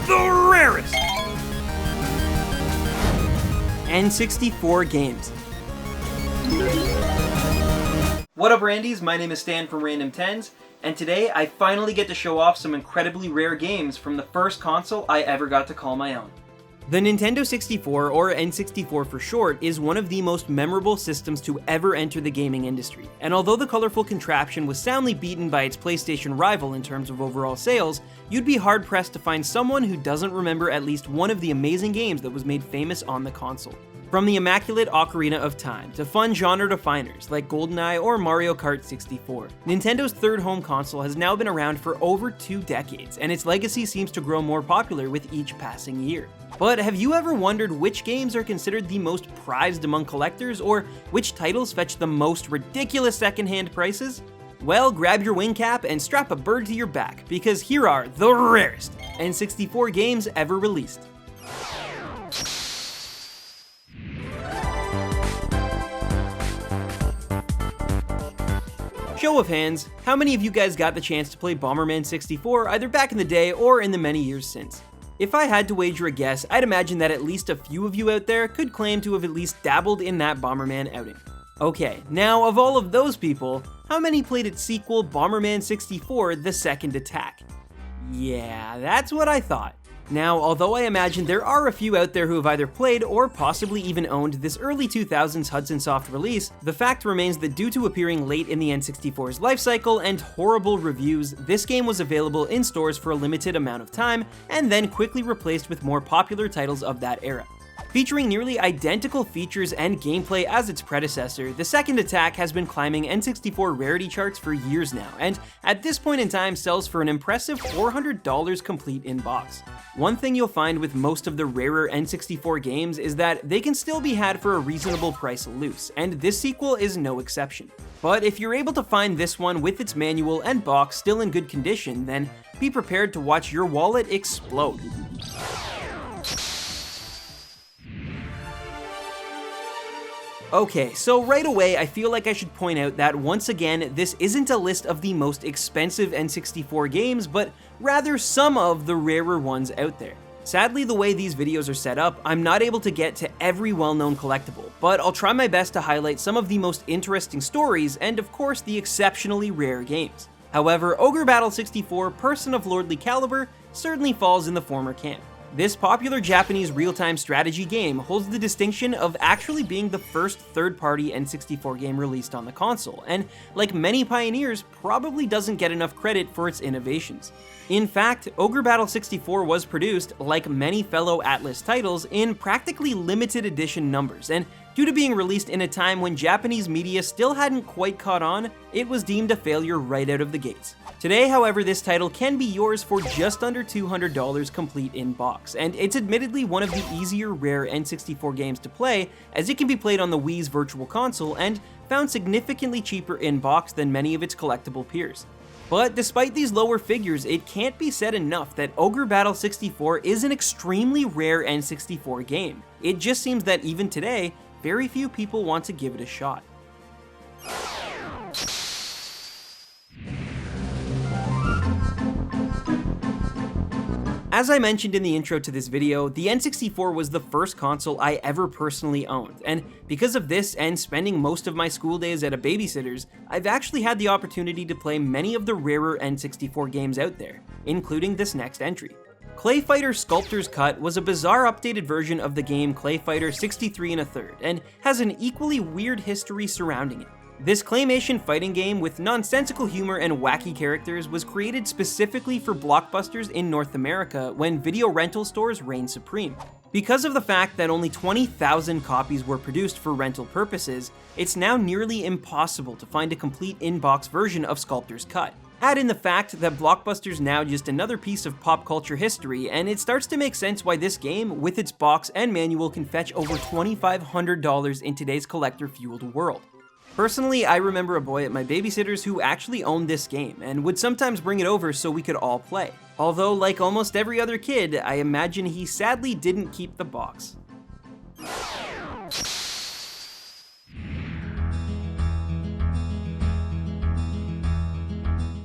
the rarest N64 games. What up, Randies? My name is Stan from RandomTens, and today I finally get to show off some incredibly rare games from the first console I ever got to call my own. The Nintendo 64, or N64 for short, is one of the most memorable systems to ever enter the gaming industry, and although the colorful contraption was soundly beaten by its PlayStation rival in terms of overall sales, you'd be hard-pressed to find someone who doesn't remember at least one of the amazing games that was made famous on the console. From the immaculate Ocarina of Time to fun genre definers like GoldenEye or Mario Kart 64, Nintendo's third home console has now been around for over 2 decades, and its legacy seems to grow more popular with each passing year. But have you ever wondered which games are considered the most prized among collectors, or which titles fetch the most ridiculous secondhand prices? Well, grab your wing cap and strap a bird to your back, because here are the rarest N64 games ever released. Show of hands, how many of you guys got the chance to play Bomberman 64 either back in the day or in the many years since? If I had to wager a guess, I'd imagine that at least a few of you out there could claim to have at least dabbled in that Bomberman outing. Okay, now of all of those people, how many played its sequel, Bomberman 64: The Second Attack? Yeah, that's what I thought. Now, although I imagine there are a few out there who have either played or possibly even owned this early 2000s Hudson Soft release, the fact remains that due to appearing late in the N64's lifecycle and horrible reviews, this game was available in stores for a limited amount of time, and then quickly replaced with more popular titles of that era. Featuring nearly identical features and gameplay as its predecessor, The Second Attack has been climbing N64 rarity charts for years now, and at this point in time sells for an impressive $400 complete in box. One thing you'll find with most of the rarer N64 games is that they can still be had for a reasonable price loose, and this sequel is no exception. But if you're able to find this one with its manual and box still in good condition, then be prepared to watch your wallet explode. Okay, so right away I feel like I should point out that once again, this isn't a list of the most expensive N64 games, but rather some of the rarer ones out there. Sadly, the way these videos are set up, I'm not able to get to every well-known collectible, but I'll try my best to highlight some of the most interesting stories and of course the exceptionally rare games. However, Ogre Battle 64, Person of Lordly Caliber, certainly falls in the former camp. This popular Japanese real-time strategy game holds the distinction of actually being the first third-party N64 game released on the console, and like many pioneers, probably doesn't get enough credit for its innovations. In fact, Ogre Battle 64 was produced, like many fellow Atlas titles, in practically limited edition numbers, and due to being released in a time when Japanese media still hadn't quite caught on, it was deemed a failure right out of the gates. Today, however, this title can be yours for just under $200 complete in box, and it's admittedly one of the easier rare N64 games to play, as it can be played on the Wii's Virtual Console and found significantly cheaper in box than many of its collectible peers. But despite these lower figures, it can't be said enough that Ogre Battle 64 is an extremely rare N64 game. It just seems that even today, very few people want to give it a shot. As I mentioned in the intro to this video, the N64 was the first console I ever personally owned, and because of this and spending most of my school days at a babysitter's, I've actually had the opportunity to play many of the rarer N64 games out there, including this next entry. Clay Fighter Sculptors Cut was a bizarre updated version of the game Clay Fighter 63 1/3, and has an equally weird history surrounding it. This claymation fighting game with nonsensical humor and wacky characters was created specifically for blockbusters in North America when video rental stores reigned supreme. Because of the fact that only 20,000 copies were produced for rental purposes, it's now nearly impossible to find a complete in-box version of Sculptors Cut. Add in the fact that Blockbuster's now just another piece of pop culture history, and it starts to make sense why this game, with its box and manual, can fetch over $2,500 in today's collector-fueled world. Personally, I remember a boy at my babysitter's who actually owned this game, and would sometimes bring it over so we could all play. Although, like almost every other kid, I imagine he sadly didn't keep the box.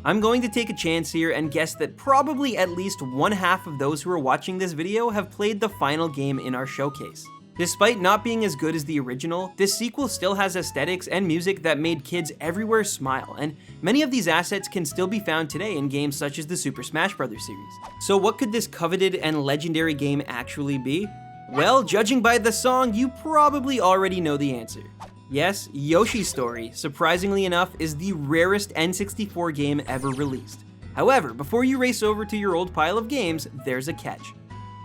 I'm going to take a chance here and guess that probably at least one half of those who are watching this video have played the final game in our showcase. Despite not being as good as the original, this sequel still has aesthetics and music that made kids everywhere smile, and many of these assets can still be found today in games such as the Super Smash Bros. Series. So what could this coveted and legendary game actually be? Well, judging by the song, you probably already know the answer. Yes, Yoshis Story, surprisingly enough, is the rarest N64 game ever released. However, before you race over to your old pile of games, there's a catch.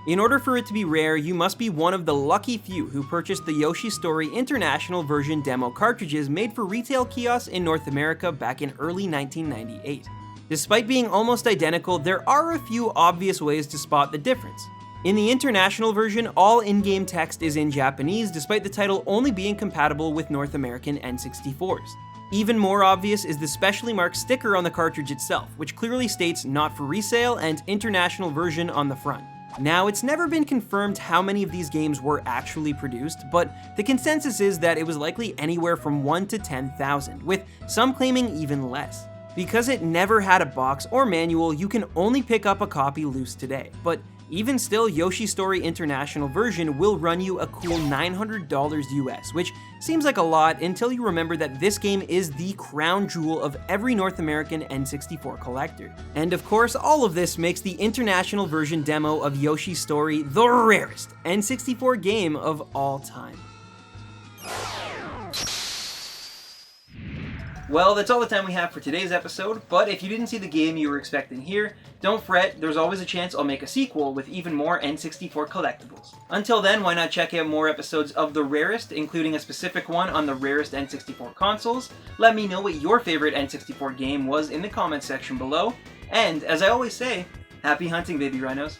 In order for it to be rare, you must be one of the lucky few who purchased the Yoshis Story International Version demo cartridges made for retail kiosks in North America back in early 1998. Despite being almost identical, there are a few obvious ways to spot the difference. In the international version, all in-game text is in Japanese, despite the title only being compatible with North American N64s. Even more obvious is the specially marked sticker on the cartridge itself, which clearly states "not for resale" and "international version" on the front. Now, it's never been confirmed how many of these games were actually produced, but the consensus is that it was likely anywhere from 1 to 10,000, with some claiming even less. Because it never had a box or manual, you can only pick up a copy loose today, but even still, Yoshis Story International Version will run you a cool $900 US, which seems like a lot until you remember that this game is the crown jewel of every North American N64 collector. And of course, all of this makes the International Version demo of Yoshis Story the rarest N64 game of all time. Well, that's all the time we have for today's episode, but if you didn't see the game you were expecting here, don't fret, there's always a chance I'll make a sequel with even more N64 collectibles. Until then, why not check out more episodes of The Rarest, including a specific one on the rarest N64 consoles. Let me know what your favorite N64 game was in the comments section below, and as I always say, happy hunting, baby rhinos.